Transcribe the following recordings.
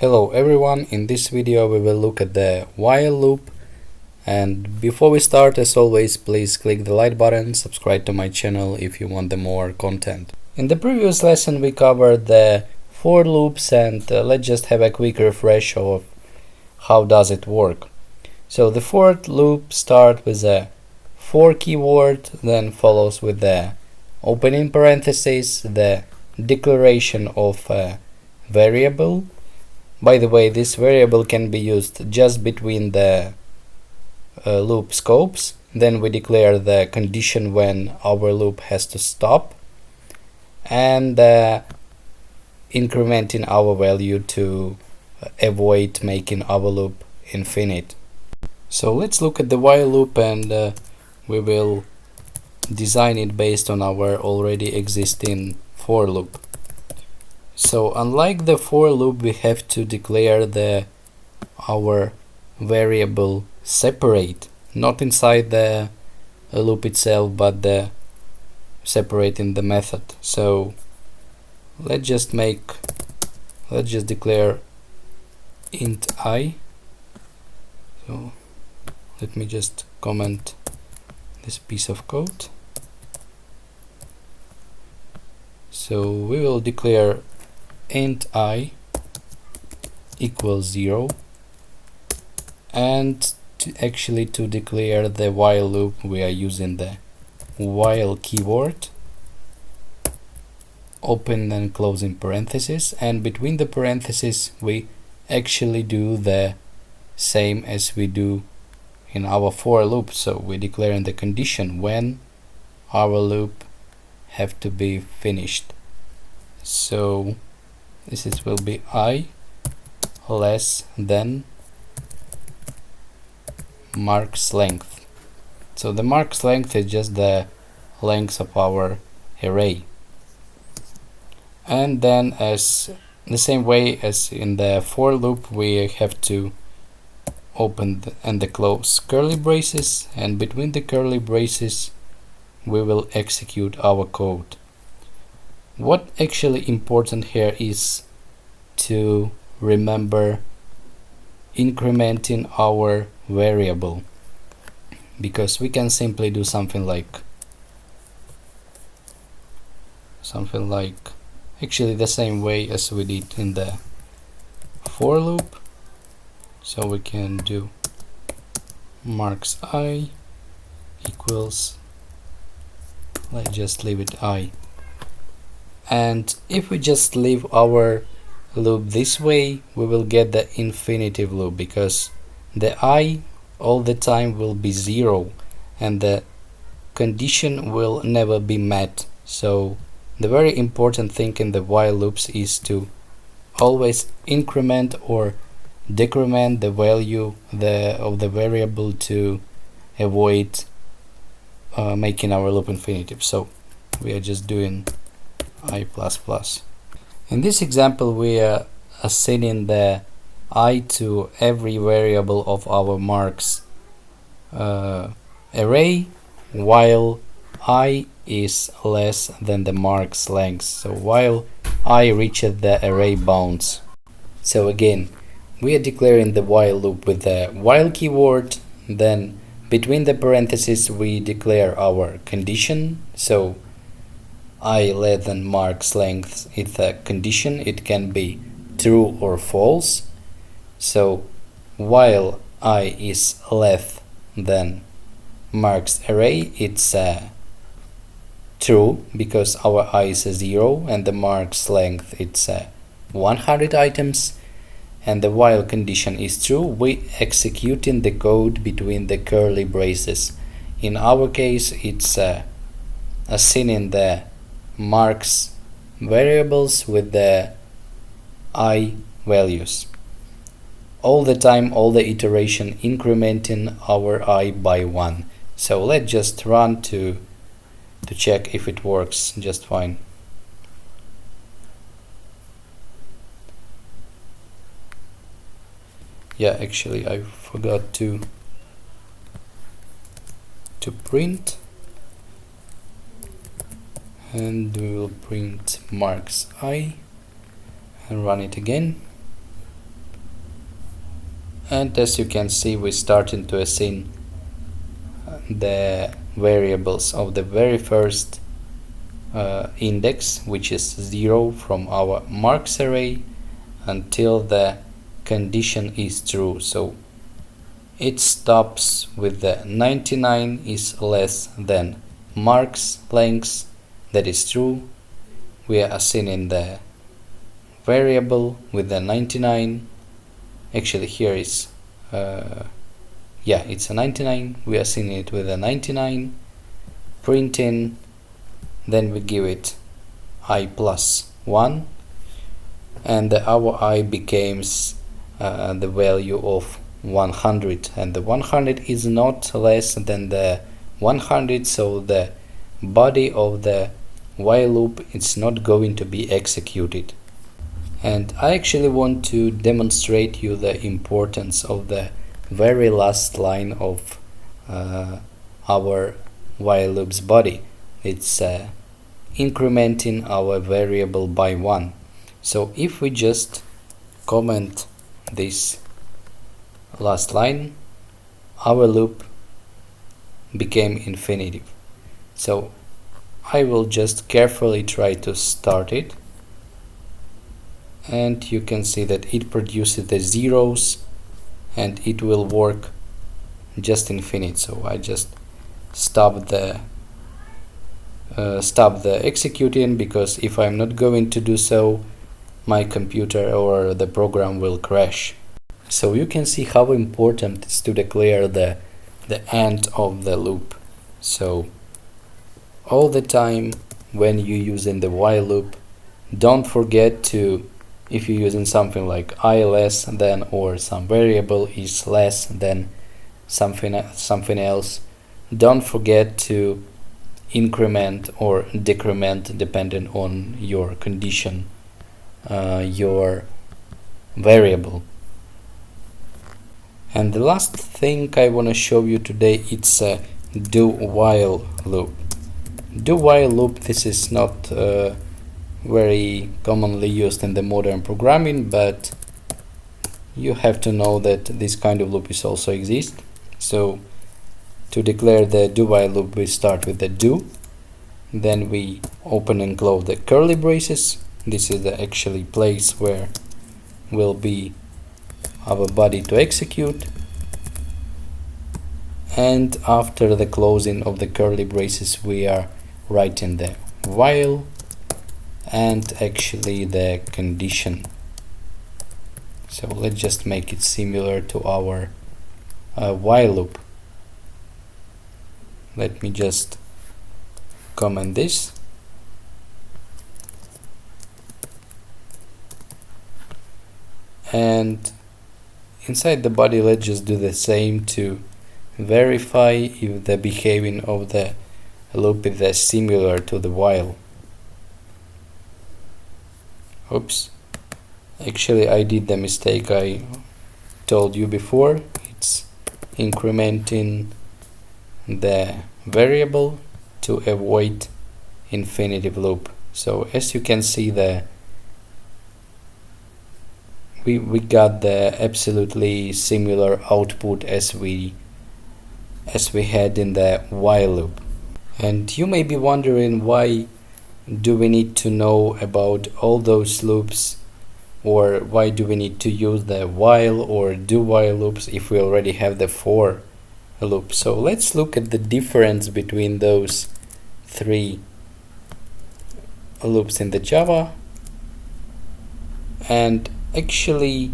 Hello everyone, in this video we will look at the while loop, and before we start, as always, please click the like button, subscribe to my channel if you want the more content. In the previous lesson we covered the for loops, and let's just have a quick refresh of how does it work. So the for loop starts with a for keyword, then follows with the opening parentheses, the declaration of a variable. By the way, this variable can be used just between the loop scopes. Then we declare the condition when our loop has to stop, and incrementing our value to avoid making our loop infinite. So let's look at the while loop, and we will design it based on our already existing for loop. So unlike the for loop, we have to declare our variable separate, not inside the loop itself, but separate in the method. So let's just declare int I. So let me just comment this piece of code. So we will declare int I equals 0, and to declare the while loop we are using the while keyword, open and closing parentheses, and between the parentheses we actually do the same as we do in our for loop. So we declare in the condition when our loop have to be finished. So this will be I less than marks length. So the marks length is just the length of our array. And then, as the same way as in the for loop, we have to open and close curly braces, and between the curly braces we will execute our code. What actually important here is to remember incrementing our variable, because we can simply do something like actually the same way as we did in the for loop. So we can do marks I equals, let's just leave it I. And if we just leave our loop this way, we will get the infinitive loop, because the I all the time will be 0 and the condition will never be met. So the very important thing in the while loops is to always increment or decrement the value of the variable to avoid making our loop infinitive. So we are just doing I++. In this example, we are assigning the I to every variable of our marks array, while I is less than the marks length. So while I reaches the array bounds. So again, we are declaring the while loop with the while keyword, then between the parentheses we declare our condition. So I less than marks length, it's a condition, it can be true or false. So while I is less than marks array, it's true, because our I is 0 and the marks length it's 100 items, and the while condition is true, we executing the code between the curly braces. In our case, it's assigning the marks variables with the I values. All the time, all the iteration, incrementing our I by 1. So let's just run to check if it works just fine. Yeah, actually I forgot to print, and we will print marks I and run it again. And as you can see, we're starting to assign the variables of the very first index, which is 0 from our marks array until the condition is true. So it stops with the 99 is less than marks length. That is true. We are assigning the variable with the 99. Actually, here is it's a 99. We are assigning it with a 99. Printing. Then we give it I plus 1, and our I becomes the value of 100, and the 100 is not less than the 100, so the body of the while loop is not going to be executed. And I actually want to demonstrate you the importance of the very last line of our while loop's body. It's incrementing our variable by 1. So if we just comment this last line, our loop became infinitive. So I will just carefully try to start it, and you can see that it produces the zeros and it will work just infinite. So I just stop the executing, because if I'm not going to do so, my computer or the program will crash. So you can see how important it is to declare the end of the loop. So all the time when you're using the while loop, don't forget to, if you're using something like I less than, or some variable is less than something else, don't forget to increment or decrement depending on your condition, your variable. And the last thing I want to show you today, it's a do while loop. Do while loop, this is not very commonly used in the modern programming, but you have to know that this kind of loop is also exist. So to declare the do while loop, we start with the do, then we open and close the curly braces. This is the actually place where will be our body to execute, and after the closing of the curly braces we are writing the while and actually the condition. So let's just make it similar to our while loop. Let me just comment this. And inside the body, let's just do the same to verify if the behaving of the loop is similar to the while. Oops, actually I did the mistake I told you before. It's incrementing the variable to avoid infinitive loop. So as you can see, we got the absolutely similar output as we had in the while loop. And you may be wondering, why do we need to know about all those loops, or why do we need to use the while or do while loops if we already have the for loop? So let's look at the difference between those three loops in the Java. And actually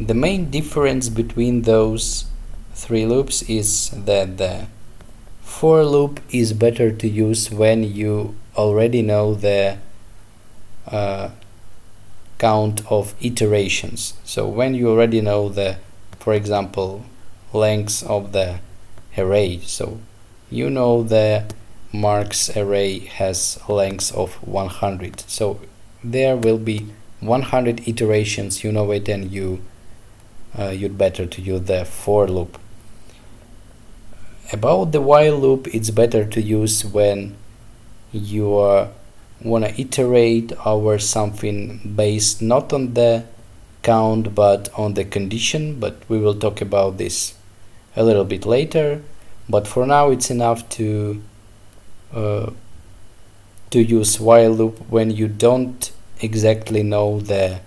the main difference between those three loops is that the for loop is better to use when you already know the count of iterations. So when you already know the, for example, length of the array, so you know the marks array has length of 100, so there will be 100 iterations, you know it, and you'd better to use the for loop. About the while loop, it's better to use when you want to iterate over something based not on the count but on the condition, but we will talk about this a little bit later. But for now it's enough to use while loop when you don't exactly know the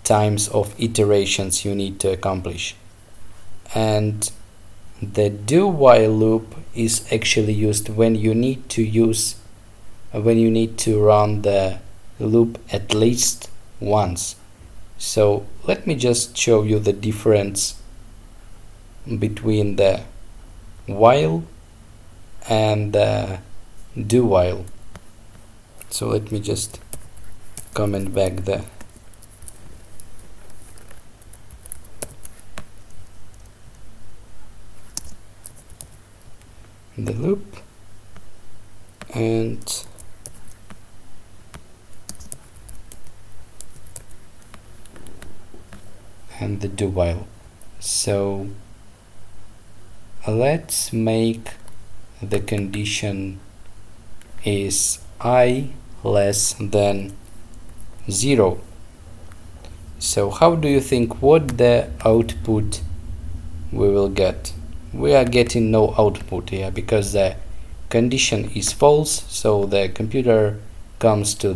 times of iterations you need to accomplish. And the do while loop is actually used when you need to run the loop at least once. So let me just show you the difference between the while and the do while. So let me just comment back the loop and the do while. So let's make the condition is I less than 0. So how do you think what the output we will get? We are getting no output here because the condition is false, so the computer comes to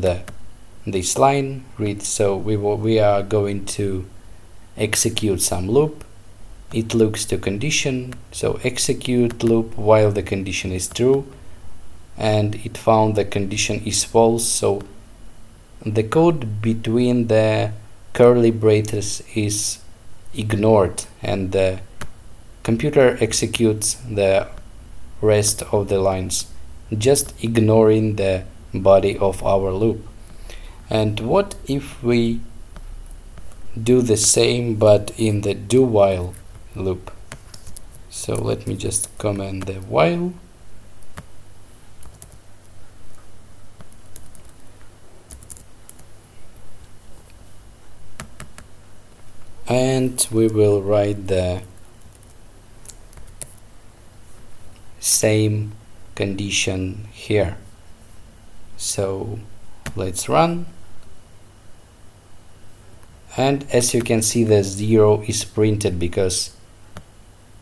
this line, reads, so we are going to execute some loop. It looks to condition, so execute loop while the condition is true, and it found the condition is false, so the code between the curly braces is ignored and the computer executes the rest of the lines, just ignoring the body of our loop. And what if we do the same but in the do while loop? So let me just comment the while and we will write the same condition here. So let's run, and as you can see the 0 is printed because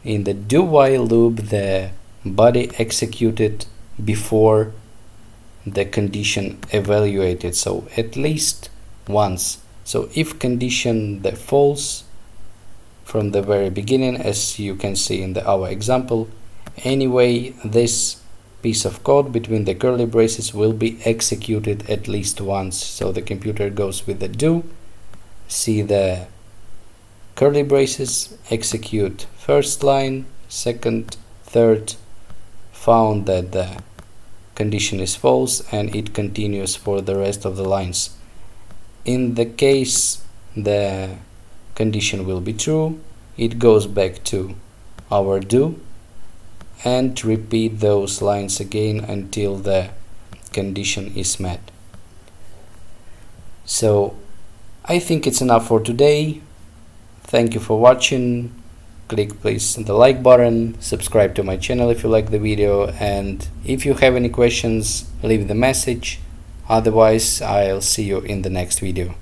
in the do while loop the body executed before the condition evaluated, so at least once. So if condition the false from the very beginning, as you can see in our example, anyway this piece of code between the curly braces will be executed at least once. So the computer goes with the do, see the curly braces, execute first line, second, third, found that the condition is false, and it continues for the rest of the lines. In the case the condition will be true, it goes back to our do and repeat those lines again until the condition is met. So I think it's enough for today. Thank you for watching. Click please the like button, subscribe to my channel if you like the video, and if you have any questions leave the message. Otherwise I'll see you in the next video.